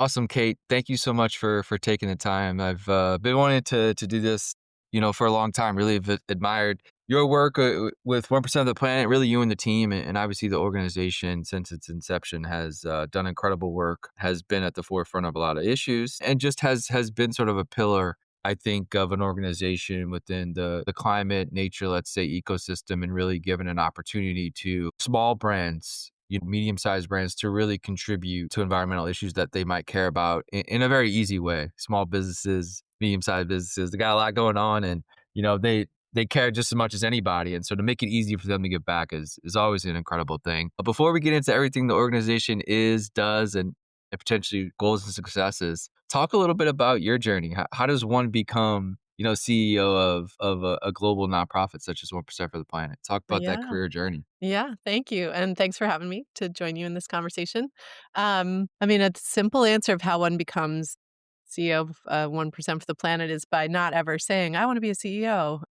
Awesome, Kate. Thank you so much for taking the time. I've been wanting to do this, for a long time. Really have admired your work with 1% of the planet. Really, you and the team, and obviously the organization since its inception has done incredible work. Has been at the forefront of a lot of issues, and just has been sort of a pillar. I think of an organization within the climate, nature, let's say, ecosystem, and really given an opportunity to small brands, medium-sized brands to really contribute to environmental issues that they might care about in a very easy way. Small businesses, medium-sized businesses, they got a lot going on, and they care just as much as anybody. And so to make it easy for them to give back is always an incredible thing. But before we get into everything the organization is, does, and potentially goals and successes, talk a little bit about your journey. How does one become CEO of a global nonprofit such as 1% for the planet? Talk about that Yeah. career journey. Yeah, thank you, and thanks for having me to join you in this conversation. I mean, a simple answer of how one becomes CEO of 1% for the planet is by not ever saying, "I wanna be a CEO."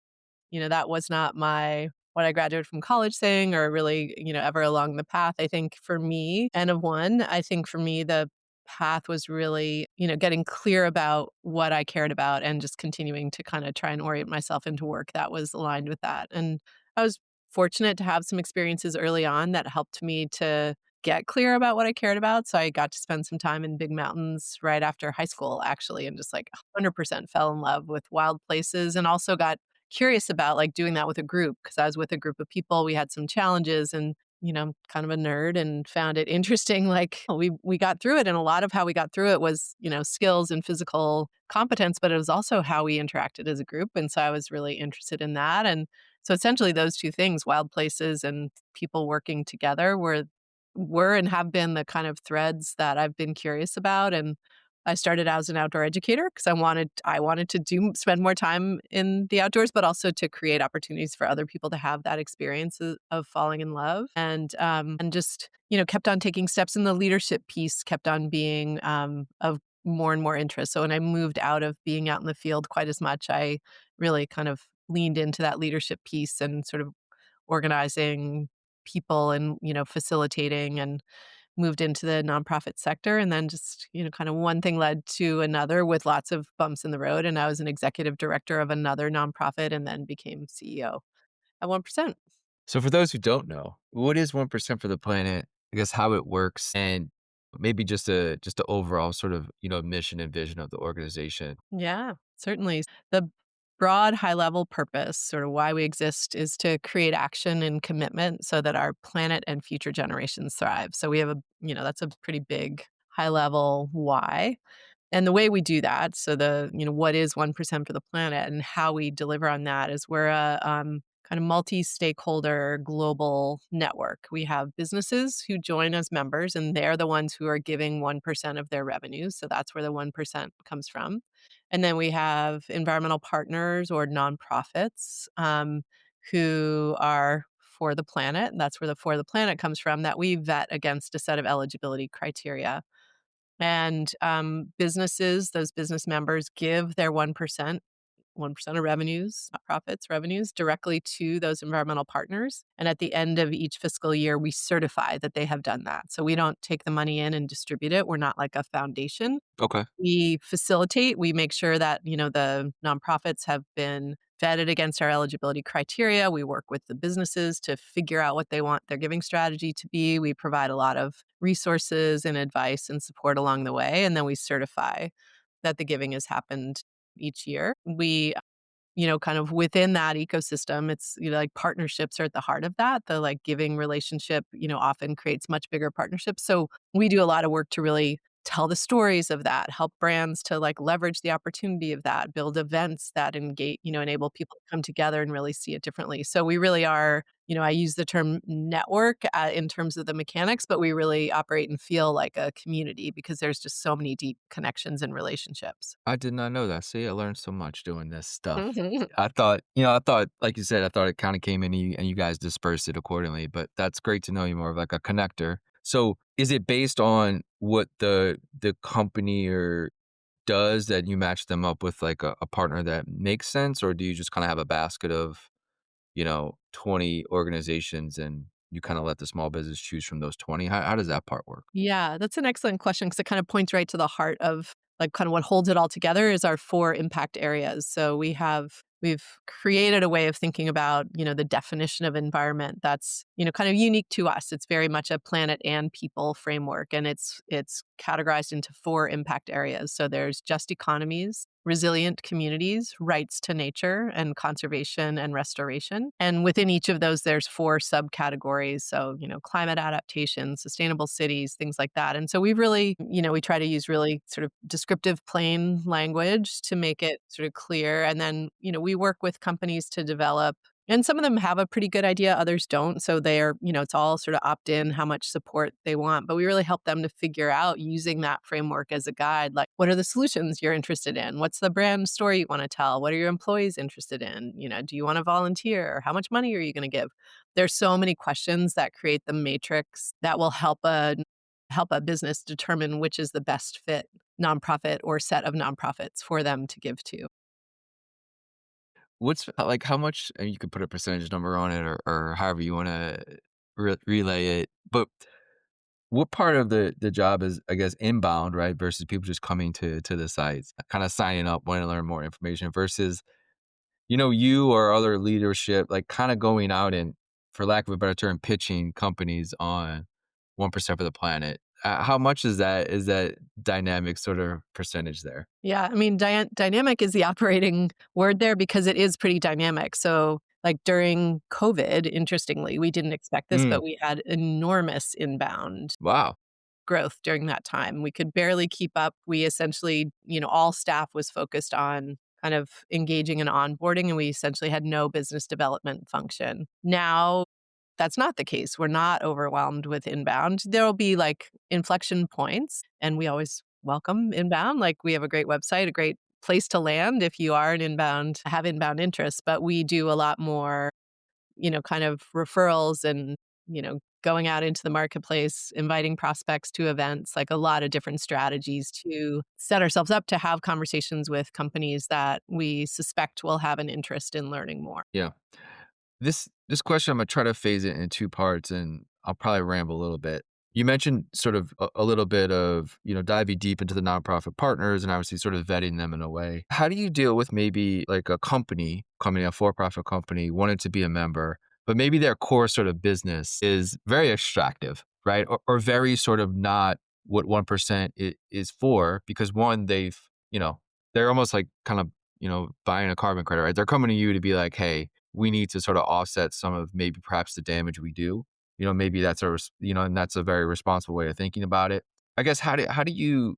That was not my what I graduated from college saying or really, ever along the path. I think for me, N of 1, I think for me, the path was really, getting clear about what I cared about and just continuing to kinda try and orient myself into work that was aligned with that, and I was fortunate to have some experiences early on that helped me to get clear about what I cared about, so I got to spend some time in big mountains right after high school, actually, and just, 100% fell in love with wild places and also got curious about, doing that with a group because I was with a group of people, we had some challenges and, kind of a nerd and found it interesting, we got through it, and a lot of how we got through it was, skills and physical competence, but it was also how we interacted as a group, and so I was really interested in that, and so essentially those 2 things, wild places and people working together were and have been the kind of threads that I've been curious about, and I started out as an outdoor educator because I wanted to do spend more time in the outdoors, but also to create opportunities for other people to have that experience of falling in love, and just, kept on taking steps in the leadership piece, kept on being, of more and more interest. So when I moved out of being out in the field quite as much, I really kind of leaned into that leadership piece and sort of organizing people and, facilitating and moved into the nonprofit sector and then just, kind of one thing led to another with lots of bumps in the road. And I was an executive director of another nonprofit and then became CEO at 1%. So for those who don't know, what is 1% for the planet? I guess how it works and maybe just a overall sort of, mission and vision of the organization. Yeah, certainly. The broad high level purpose, sort of why we exist, is to create action and commitment so that our planet and future generations thrive. So we have that's a pretty big high level why. And the way we do that, so what is 1% for the planet and how we deliver on that is we're a kind of multi stakeholder global network. We have businesses who join as members, and they're the ones who are giving 1% of their revenues. So that's where the 1% comes from. And then we have environmental partners or nonprofits who are for the planet. And that's where the for the planet comes from, that we vet against a set of eligibility criteria. And, businesses, those business members give their 1% of revenues, profits, revenues directly to those environmental partners. And at the end of each fiscal year, we certify that they have done that. So we don't take the money in and distribute it. We're not like a foundation. Okay. We facilitate, we make sure that, the nonprofits have been vetted against our eligibility criteria. We work with the businesses to figure out what they want their giving strategy to be. We provide a lot of resources and advice and support along the way, and then we certify that the giving has happened each year. We kind of within that ecosystem, it's, like partnerships are at the heart of that. The like giving relationship, often creates much bigger partnerships. So we do a lot of work to really tell the stories of that, help brands to like leverage the opportunity of that, build events that engage, enable people to come together and really see it differently. So we really are, I use the term network in terms of the mechanics, but we really operate and feel like a community because there's just so many deep connections and relationships. I did not know that. See, I learned so much doing this stuff. I thought, like you said, I thought it kind of came in and you guys dispersed it accordingly, but that's great to know you more of like a connector. So is it based on what the company or does that you match them up with like a partner that makes sense, or do you just kind of have a basket of 20 organizations and you kinda let the small business choose from those 20? How does that part work? Yeah, that's an excellent question because it kind of points right to the heart of like kind of what holds it all together is our four impact areas. So we've created a way of thinking about, the definition of environment that's, kind of unique to us. It's very much a planet and people framework and it's categorized into four impact areas. So there's just economies, resilient communities, rights to nature, and conservation and restoration. And within each of those, there's four subcategories. So, climate adaptation, sustainable cities, things like that. And so we really, we try to use really sort of descriptive, plain language to make it sort of clear. And then, we work with companies to develop and some of them have a pretty good idea, others don't. So they're, it's all sort of opt in, how much support they want. But we really help them to figure out using that framework as a guide, like what are the solutions you're interested in? What's the brand story you want to tell? What are your employees interested in? Do you want to volunteer? How much money are you going to give? There's so many questions that create the matrix that will help a business determine which is the best fit nonprofit or set of nonprofits for them to give to. What's like, how much you could put a percentage number on it or however you wanna relay it, but what part of the job is, I guess, inbound, right, versus people just coming to the sites, kinda signing up, wanting to learn more information versus, you or other leadership, like, kinda going out and, for lack of a better term, pitching companies on 1% for the planet. How much is that dynamic sort of percentage there? Yeah, I mean, dynamic is the operating word there because it is pretty dynamic. So, like during COVID, interestingly, we didn't expect this, Mm, but we had enormous inbound wow. growth during that time. We could barely keep up. We essentially, all staff was focused on kind of engaging and onboarding, and we essentially had no business development function. Now, that's not the case. We're not overwhelmed with inbound. There'll be like inflection points, and we always welcome inbound. Like we have a great website, a great place to land if you are an inbound, have inbound interest, but we do a lot more, kind of referrals and, going out into the marketplace, inviting prospects to events, like a lot of different strategies to set ourselves up to have conversations with companies that we suspect will have an interest in learning more. Yeah. This question, I'm gonna try to phase it in 2 parts, and I'll probably ramble a little bit. You mentioned sort of a little bit of, diving deep into the nonprofit partners and obviously sort of vetting them in a way. How do you deal with maybe like a company, a for-profit company, wanting to be a member, but maybe their core sort of business is very extractive, right? Or very sort of not what 1% is for because one, you know, they're almost like kind of, buying a carbon credit, right? They're coming to you to be like, hey, we need to sort of offset some of maybe perhaps the damage we do. Maybe that's and that's a very responsible way of thinking about it. I guess how do you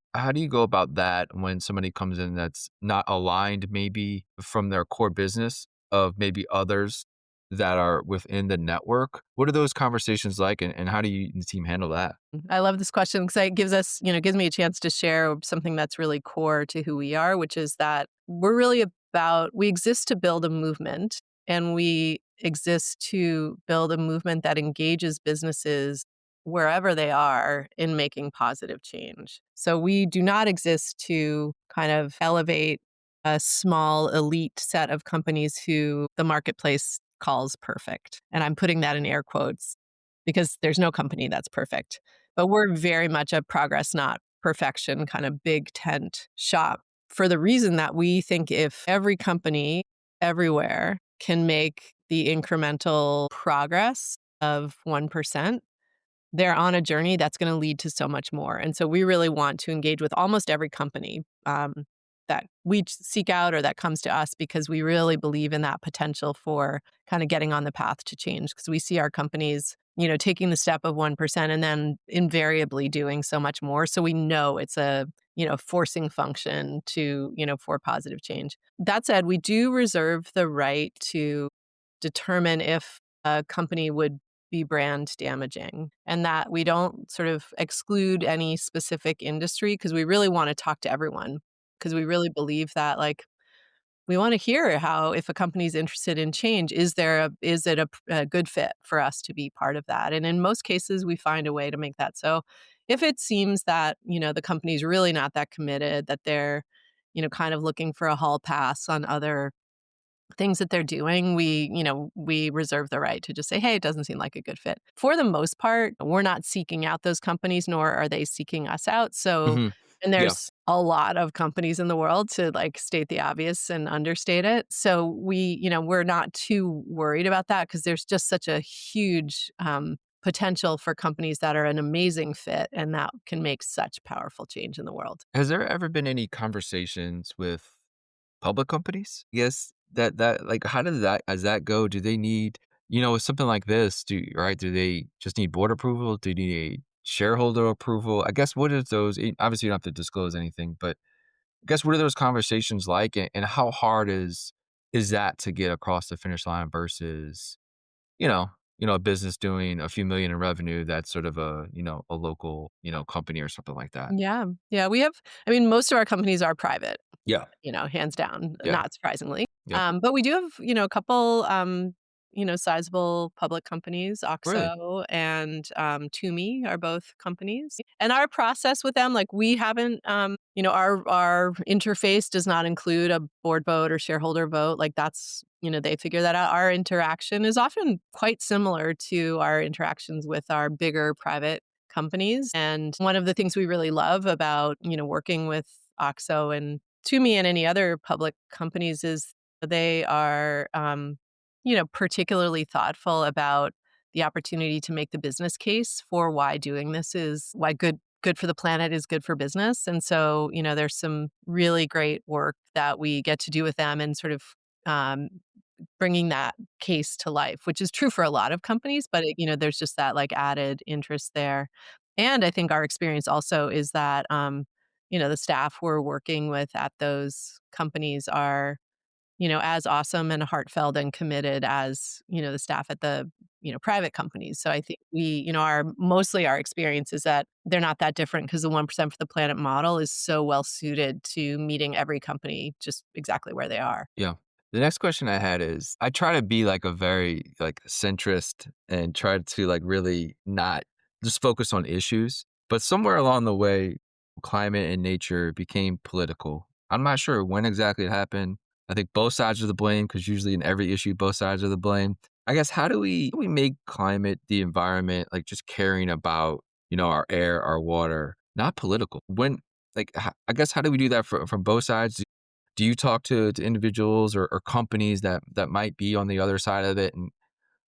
go about that when somebody comes in that's not aligned maybe from their core business of maybe others that are within the network? What are those conversations like and how do you and the team handle that? I love this question because it gives us, gives me a chance to share something that's really core to who we are, which is that we exist to build a movement and we exist to build a movement that engages businesses wherever they are in making positive change. So we do not exist to kind of elevate a small elite set of companies who the marketplace calls perfect. And I'm putting that in air quotes because there's no company that's perfect. But we're very much a progress, not perfection kind of big tent shop for the reason that we think if every company everywhere can make the incremental progress of 1%, they're on a journey that's going to lead to so much more. And so we really want to engage with almost every company that we seek out or that comes to us because we really believe in that potential for kind of getting on the path to change because we see our companies, taking the step of 1% and then invariably doing so much more. So we know it's a, forcing function to, for positive change. That said, we do reserve the right to determine if a company would be brand damaging and that we don't sort of exclude any specific industry because we really want to talk to everyone because we really believe that like we want to hear how if a company is interested in change is it a good fit for us to be part of that, and in most cases we find a way to make that so. If it seems that the company's really not that committed, that they're kind of looking for a hall pass on other things that they're doing, we reserve the right to just say, "Hey, it doesn't seem like a good fit." For the most part, we're not seeking out those companies, nor are they seeking us out. So, Hmm. and Yeah. there's a lot of companies in the world, to like state the obvious and understate it. So we're not too worried about that because there's just such a huge potential for companies that are an amazing fit and that can make such powerful change in the world. Has there ever been any conversations with public companies? Yes, that like, how does that go? Do they need, with something like this, do they just need board approval? Do they need shareholder approval? I guess what is those obviously, you don't have to disclose anything, but I guess what are those conversations like, and how hard is that to get across the finish line versus, you know a business doing a few million in revenue that's sort of a local, company or something like that? Yeah. Yeah, I mean, most of our companies are private, Yeah. hands down, Yeah. not surprisingly. Yep. But we do have, a couple, sizable public companies. Really? OXO and Toomey are both companies. And our process with them, like we haven't, our interface does not include a board vote or shareholder vote. Like that's, they figure that out. Our interaction is often quite similar to our interactions with our bigger private companies. And one of the things we really love about, working with OXO and Toomey and any other public companies is they are, particularly thoughtful about the opportunity to make the business case for why doing this is why good for the planet is good for business. And so, there's some really great work that we get to do with them and sort of um, bringing that case to life, which is true for a lot of companies, but there's just that like added interest there. And I think our experience also is that, the staff we're working with at those companies are, as awesome and heartfelt and committed as, the staff at the, private companies. So I think mostly our experience is that they're not that different because the 1% for the planet model is so well suited to meeting every company just exactly where they are. Yeah. The next question I had is, I try to be like a very like centrist and try to like really not just focus on issues, but somewhere along the way, climate and nature became political. I'm not sure when exactly it happened. I think both sides are the blame because usually in every issue, both sides are the blame. I guess how do we make climate, the environment, like just caring about, our air, our water, not political? When I guess how do we do that from both sides? Do you talk to individuals or companies that might be on the other side of it and,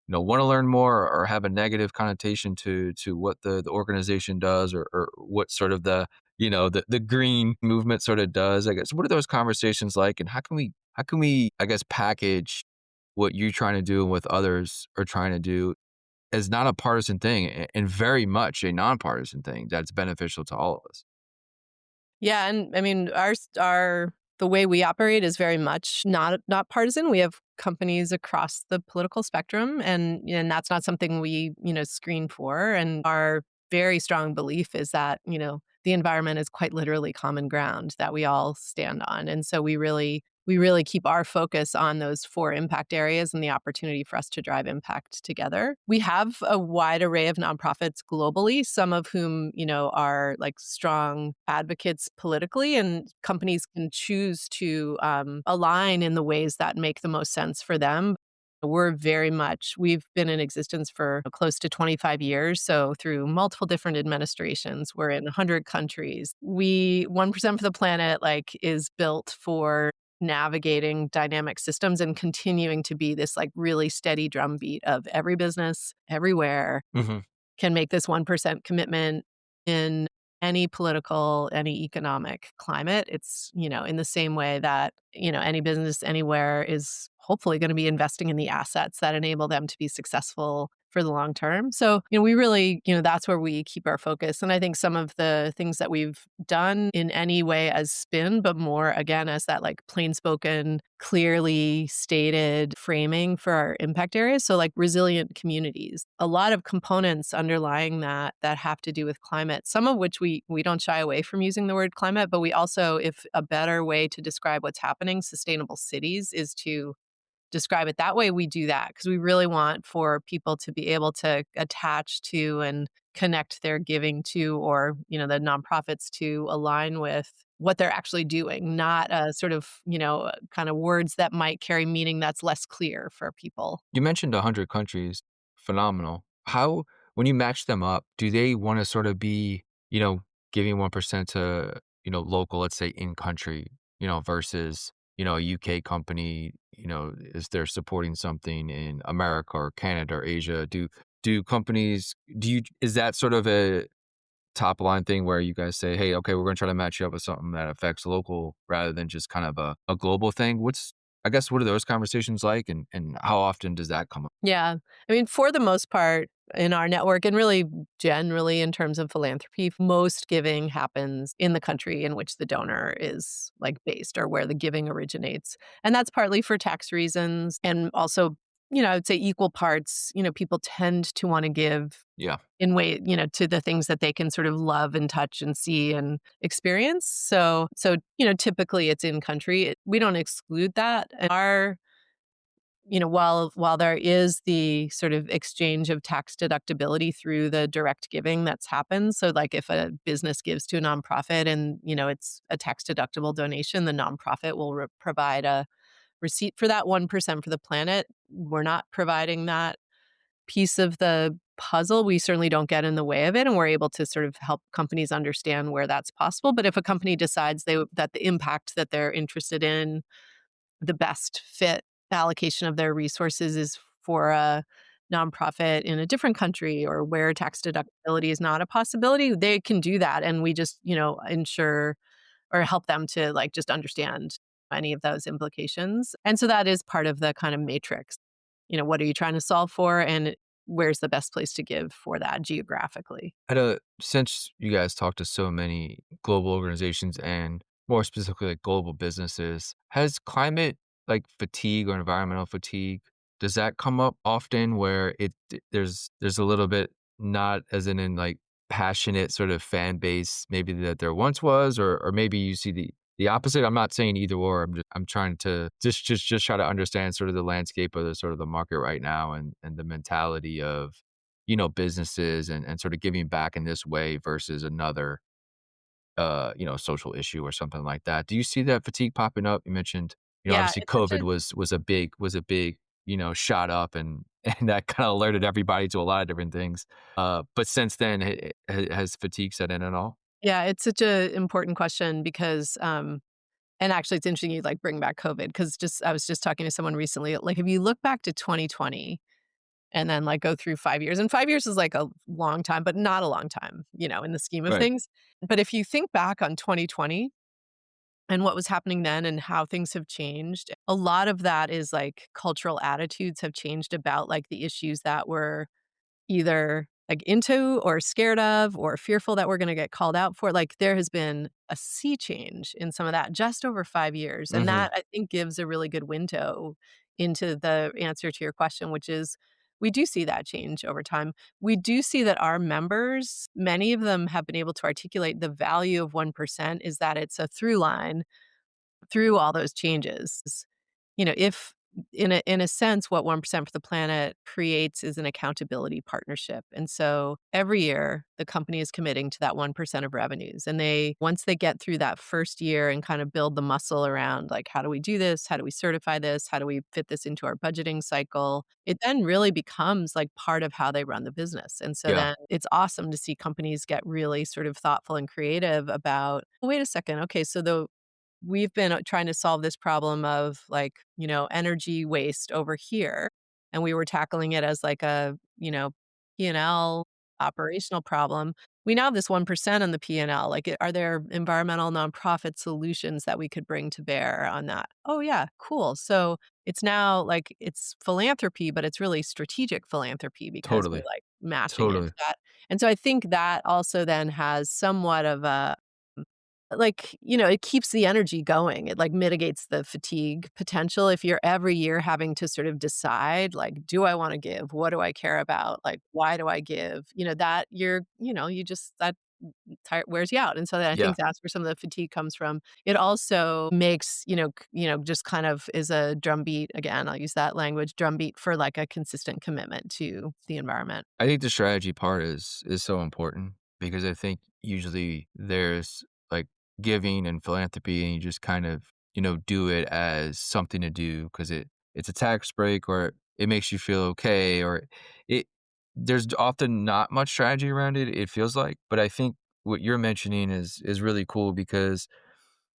want to learn more or have a negative connotation to what the organization does or what sort of the green movement sort of does? I guess what are those conversations like, and how can we I guess package what you're trying to do and what others are trying to do as not a partisan thing and very much a nonpartisan thing that's beneficial to all of us? Yeah, and I mean, our the way we operate is very much not partisan. We have companies across the political spectrum, and that's not something we screen for. And our very strong belief is that the environment is quite literally common ground that we all stand on, and so we really keep our focus on those four impact areas and the opportunity for us to drive impact together. We have a wide array of nonprofits globally, some of whom, are like strong advocates politically, and companies can choose to align in the ways that make the most sense for them. We've been in existence for close to 25 years. So through multiple different administrations, we're in 100 countries. 1% for the planet like is built for navigating dynamic systems and continuing to be this like really steady drumbeat of every business everywhere Hmm. can make this 1% commitment in any political, any economic climate. It's, in the same way that, any business anywhere is hopefully going to be investing in the assets that enable them to be successful for the long term. So, we really, that's where we keep our focus. And I think some of the things that we've done in any way as spin, but more again as that like plain spoken, clearly stated framing for our impact areas. So like resilient communities, a lot of components underlying that have to do with climate, some of which we don't shy away from using the word climate, but we also, if a better way to describe what's happening, sustainable cities, is to describe it that way, we do that because we really want for people to be able to attach to and connect their giving to, or the nonprofits to align with what they're actually doing, not, sort of, kind of words that might carry meaning that's less clear for people. You mentioned 100 countries. Phenomenal. How when you match them up, do they wanna sort of be, giving 1% to, local, let's say, in country, versus, a UK company, is they're supporting something in America or Canada or Asia? Do companies do you is that sort of a top line thing where you guys say, "Hey, okay, we're gonna try to match you up with something that affects local rather than just kind of a global thing?" What are those conversations like, and how often does that come up? Yeah. I mean, for the most part, in our network and really generally in terms of philanthropy, most giving happens in the country in which the donor is like based or where the giving originates. And that's partly for tax reasons and also, I would say equal parts, people tend to want to give Yeah. in way, to the things that they can sort of love and touch and see and experience. So, typically it's in country. We don't exclude that. And our while there is the sort of exchange of tax deductibility through the direct giving that's happened, so, like, if a business gives to a nonprofit and, it's a tax deductible donation, the nonprofit will provide a receipt for that 1% for the planet. We're not providing that piece of the puzzle. We certainly don't get in the way of it, and we're able to sort of help companies understand where that's possible, but if a company decides that the impact that they're interested in the best fit allocation of their resources is for a nonprofit in a different country or where tax deductibility is not a possibility, they can do that. And we just, ensure or help them to like just understand any of those implications. And so that is part of the kind of matrix. What are you trying to solve for? And where's the best place to give for that geographically? Since you guys talk to so many global organizations and more specifically like global businesses, has climate like fatigue or environmental fatigue, does that come up often where there's a little bit not as in like passionate sort of fan base maybe that there once was, or maybe you see the opposite? I'm not saying either or. I'm trying to just try to understand sort of the landscape of the sort of the market right now and the mentality of businesses and sort of giving back in this way versus another, social issue or something like that. Do you see that fatigue popping up? You mentioned, Yeah, obviously it's such COVID a was a big, shot up and and that kind of alerted everybody to a lot of different things. But since then, has fatigue set in at all? yeah, it's such a important question because and actually it's interesting you like bring back COVID because just I was just talking to someone recently. Like if you look back to 2020 and then like go through 5 years, and 5 years is like a long time, but not a long time, in the scheme of Right. things. But if you think back on 2020 and what was happening then and how things have changed, a lot of that is like cultural attitudes have changed about like the issues that were either, like, into or scared of or fearful that we're gonna get called out for, like, there has been a sea change in some of that just over 5 years, and Hmm. that, I think, gives a really good window into the answer to your question, which is we do see that change over time. We do see that our members, many of them have been able to articulate the value of 1% is that it's a through line through all those changes. If in a sense, what 1% for the planet creates is an accountability partnership. And so every year the company is committing to that 1% of revenues. And they once they get through that first year and kind of build the muscle around like how do we do this? How do we certify this? How do we fit this into our budgeting cycle? It then really becomes like part of how they run the business. And so Yeah. then it's awesome to see companies get really sort of thoughtful and creative about, wait a second, okay, so the we've been trying to solve this problem of like, energy waste over here. And we were tackling it as like a, P&L operational problem. We now have this 1% on the P&L. Like, are there environmental nonprofit solutions that we could bring to bear on that? Oh, yeah, cool. So it's now like it's philanthropy, but it's really strategic philanthropy because we're Totally. like matching it Totally. to that. And so I think that also then has somewhat of a like, it keeps the energy going. It, like, mitigates the fatigue potential if you're every year having to sort of decide, like, "Do I wanna give? What do I care about? Like, why do I give?" That you just that tire wears you out, and so then I Yeah. think that's where some of the fatigue comes from. It also makes, just kind of is a drumbeat again, I'll use that language, drumbeat for, like, a consistent commitment to the environment. I think the strategy part is so important because I think usually there's like giving and philanthropy, and you just kind of, do it as something to do because it's a tax break, or it makes you feel okay, or it there's often not much strategy around it, it feels like. But I think what you're mentioning is really cool because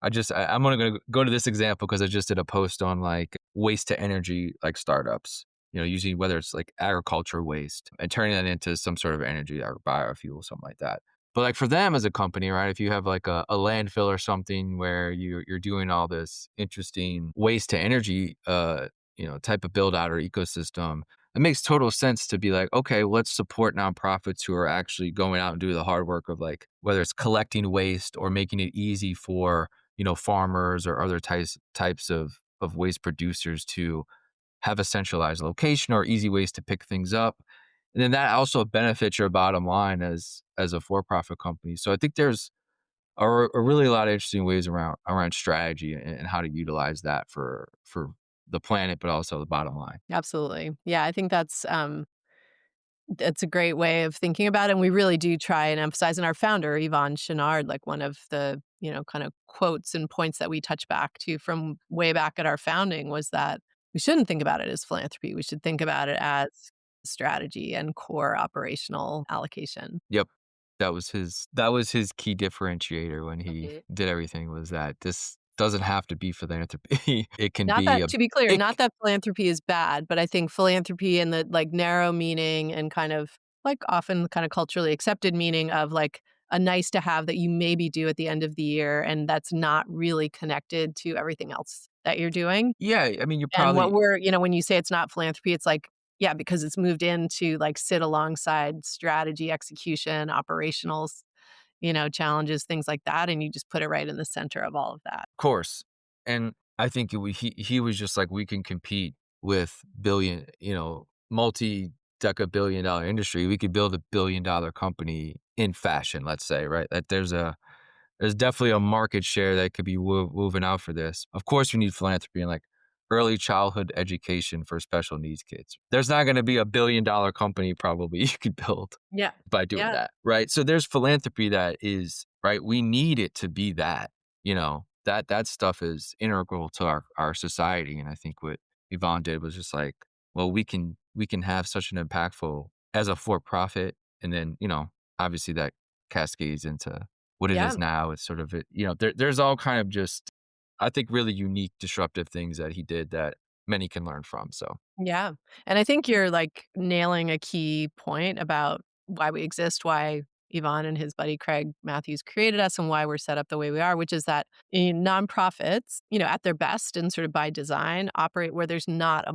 I'm only gonna go to this example because I just did a post on, like, waste to energy, like, startups, using whether it's, like, agriculture waste and turning that into some sort of energy or biofuel, something like that. But, like, for them as a company, right, if you have, like, a landfill or something where you're doing all this interesting waste to energy, type of build out or ecosystem, it makes total sense to be like, "Okay, let's support nonprofits who are actually going out and doing the hard work of, like, whether it's collecting waste or making it easy for, farmers or other types of waste producers to have a centralized location or easy ways to pick things up. And then that also benefits your bottom line as a for-profit company. So I think there's a really lot of interesting ways around strategy and how to utilize that for the planet, but also the bottom line. Absolutely. Yeah, I think that's a great way of thinking about it, and we really do try and emphasize, and our founder, Yvon Chouinard, like, one of the, kind of quotes and points that we touch back to from way back at our founding was that we shouldn't think about it as philanthropy, we should think about it as strategy and core operational allocation. Yep. That was his key differentiator when he Mhm. did everything, was that this doesn't have to be philanthropy. It can Not be that a to be clear, it not that philanthropy is bad, but I think philanthropy in the, like, narrow meaning and kind of, like, often kind of culturally accepted meaning of, like, a nice to have that you maybe do at the end of the year, and that's not really connected to everything else that you're doing. Yeah, I mean, And what we're when you say it's not philanthropy, it's like, yeah, because it's moved in to, like, sit alongside strategy, execution, operationals, challenges, things like that, and you just put it right in the center of all of that. course. And I think he was just like, "We can compete with multi-deca-billion dollar industry. We could build a billion-dollar company in fashion," let's say, right? That there's definitely a market share that could be woven out for this. Of course, we need philanthropy and, like, early childhood education for special needs kids. There's not gonna be a billion-dollar company probably you could build Yeah. by doing Yeah. that, right? So there's philanthropy that is right, we need it to be that, that stuff is integral to our society, and I think what Yvonne did was just like, well, we can have such an impactful as a for-profit, and then, obviously that cascades into what it Yeah. is now. It's sort of there's all kind of just, I think, really unique disruptive things that he did that many can learn from, so. Yeah, and I think you're, like, nailing a key point about why we exist, why Yvon and his buddy Craig Matthews created us, and why we're set up the way we are, which is that in nonprofits, at their best and sort of by design, operate where there's not a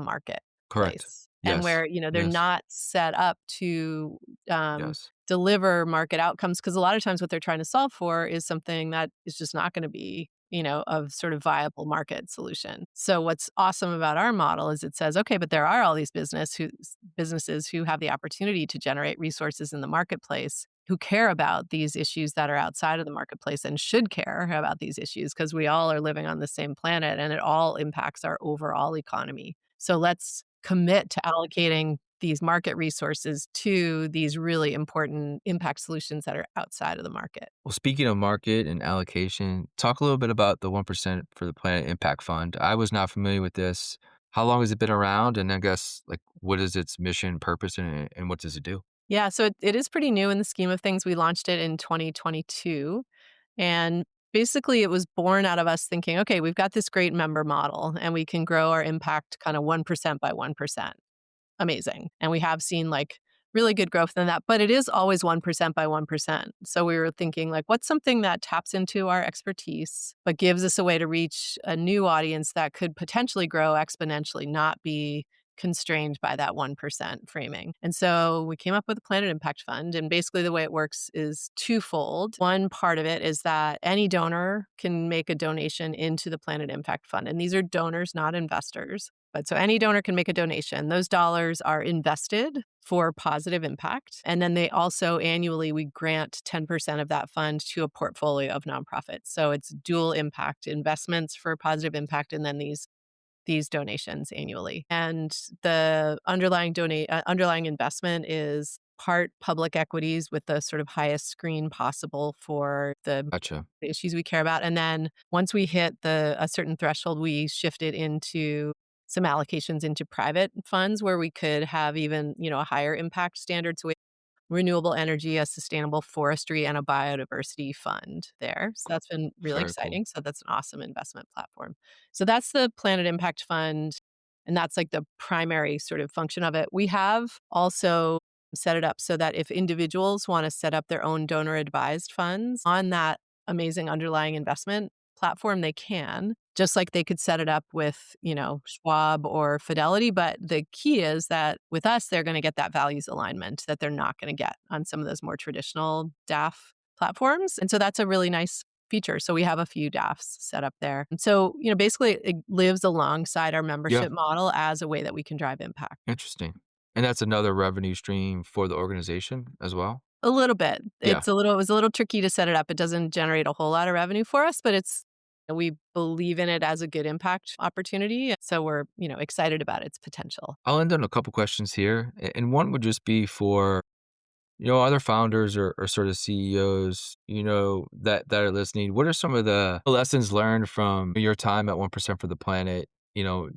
Correct. marketplace, and Yes. where, they're Yes. not set up to, Yes. deliver market outcomes. Because a lot of times what they're trying to solve for is something that is just not gonna be, a sort of viable market solution. So what's awesome about our model is it says, okay, but there are all these businesses who have the opportunity to generate resources in the marketplace, who care about these issues that are outside of the marketplace and should care about these issues because we all are living on the same planet and it all impacts our overall economy. So let's commit to allocating these market resources to these really important impact solutions that are outside of the market. Well, speaking of market and allocation, talk a little bit about the 1% for the Planet Impact Fund. I was not familiar with this. How long has it been around? And I guess, like, what is its mission, purpose, and what does it do? Yeah, so it is pretty new in the scheme of things. We launched it in 2022. And basically, it was born out of us thinking, okay, we've got this great member model and we can grow our impact kind of 1% by 1%. Amazing. And we have seen, like, really good growth in that, but it is always 1% by 1%. So we were thinking, like, what's something that taps into our expertise, but gives us a way to reach a new audience that could potentially grow exponentially, not be constrained by that 1% framing. And so we came up with a Planet Impact Fund. And basically, the way it works is twofold. One part of it is that any donor can make a donation into the Planet Impact Fund. And these are donors, not investors. But so any donor can make a donation. Those dollars are invested for positive impact. And then they also annually, we grant 10% of that fund to a portfolio of nonprofits. So it's dual impact investments for positive impact and then these donations annually. And the underlying investment is part public equities with the sort of highest screen possible for the Gotcha. issues we care about. And then once we hit a certain threshold, we shifted into some allocations into private funds where we could have even, a higher impact standard. So renewable energy, a sustainable forestry, and a biodiversity fund there. So that's been really Very cool. exciting. So that's an awesome investment platform. So that's the Planet Impact Fund. And that's like the primary sort of function of it. We have also set it up so that if individuals want to set up their own donor advised funds on that amazing underlying investment platform, they can, just like they could set it up with, Schwab or Fidelity. But the key is that with us, they're going to get that values alignment that they're not going to get on some of those more traditional DAF platforms. And so that's a really nice feature. So we have a few DAFs set up there. And so, basically it lives alongside our Yeah, membership model as a way that we can drive impact. interesting. And that's another revenue stream for the organization as well? A little bit. Yeah. It was a little tricky to set it up. It doesn't generate a whole lot of revenue for us, but we believe in it as a good impact opportunity. So we're, excited about its potential. I'll end on a couple questions here. And one would just be for, other founders or sort of CEOs, that are listening. What are some of the lessons learned from your time at 1% for the planet?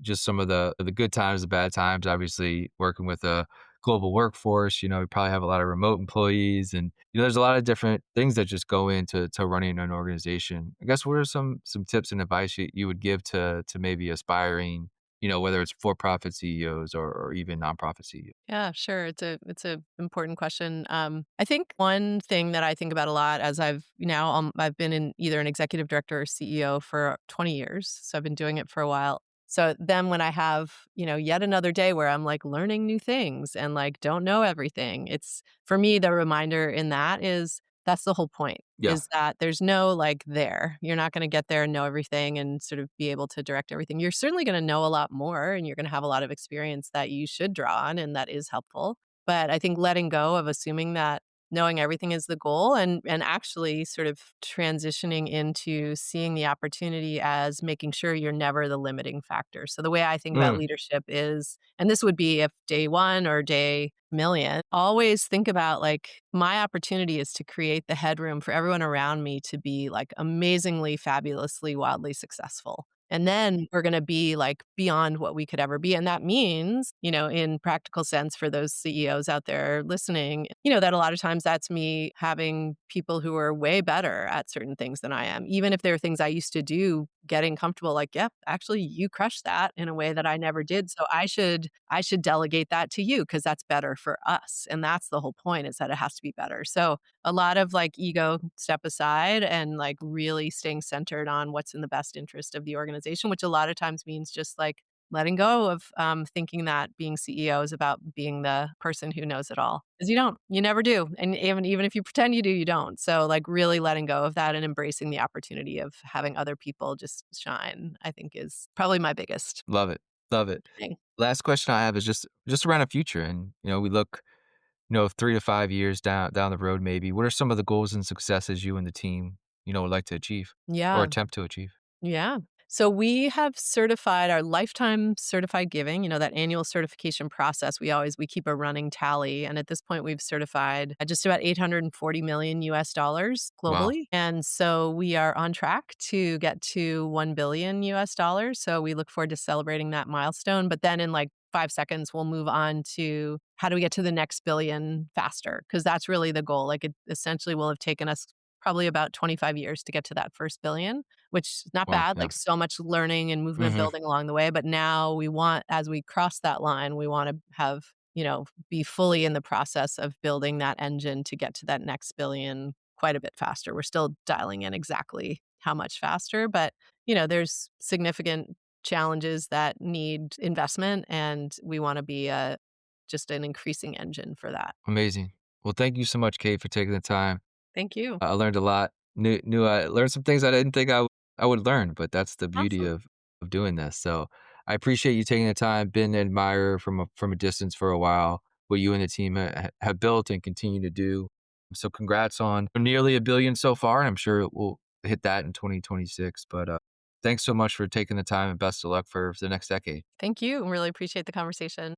Just some of the good times, the bad times, obviously working with a global workforce, we probably have a lot of remote employees and, there's a lot of different things that just go into running an organization. I guess what are some tips and advice you would give to maybe aspiring, whether it's for-profit CEOs or even nonprofit CEOs? Yeah, sure. It's a important question. I think one thing that I think about a lot as I've been in either an executive director or CEO for 20 years, so I've been doing it for a while. So then when I have yet another day where I'm like learning new things and like don't know everything, it's for me the reminder in that is that's the whole point. Yeah. Is that there's no like there. You're not going to get there and know everything and sort of be able to direct everything. You're certainly going to know a lot more and you're going to have a lot of experience that you should draw on and that is helpful. But I think letting go of assuming that knowing everything is the goal and actually sort of transitioning into seeing the opportunity as making sure you're never the limiting factor. So the way I think about Mm, leadership is, and this would be if day one or day million, always think about like my opportunity is to create the headroom for everyone around me to be like amazingly, fabulously, wildly successful. And then we're going to be like beyond what we could ever be. And that means, in practical sense for those CEOs out there listening, that a lot of times that's me having people who are way better at certain things than I am. Even if there are things I used to do, getting comfortable, like, yep, actually you crushed that in a way that I never did. So I should delegate that to you because that's better for us. And that's the whole point is that it has to be better. So a lot of like ego step aside and like really staying centered on what's in the best interest of the organization, which a lot of times means just like letting go of thinking that being CEO is about being the person who knows it all. Because you don't, you never do. And even if you pretend you do, you don't. So like really letting go of that and embracing the opportunity of having other people just shine, I think is probably my biggest love it. Love it. thing. Last question I have is just around the future. And, we look, 3 to 5 years down the road, maybe. What are some of the goals and successes you and the team, would like to achieve or Yeah. attempt to achieve? Yeah. So we have certified our lifetime certified giving, that annual certification process. We keep a running tally. And at this point, we've certified just about 840 million US dollars Wow. globally. And so we are on track to get to 1 billion US dollars. So we look forward to celebrating that milestone. But then in like 5 seconds, we'll move on to how do we get to the next billion faster? Because that's really the goal. Like it essentially will have taken us probably about 25 years to get to that first billion, which is not Wow. bad, Yeah. like so much learning and movement Hmm. building along the way. But now as we cross that line, we want to have, be fully in the process of building that engine to get to that next billion quite a bit faster. We're still dialing in exactly how much faster, but, there's significant challenges that need investment and we want to be just an increasing engine for that. Amazing. Well, thank you so much, Kate, for taking the time. Thank you. I learned a lot. Knew I learned some things I didn't think I would learn, but that's the beauty Awesome. of doing this. So I appreciate you taking the time. Been an admirer from a distance for a while. What you and the team have built and continue to do. So congrats on nearly a billion so far. And I'm sure we'll hit that in 2026. But thanks so much for taking the time and best of luck for the next decade. Thank you. Really appreciate the conversation.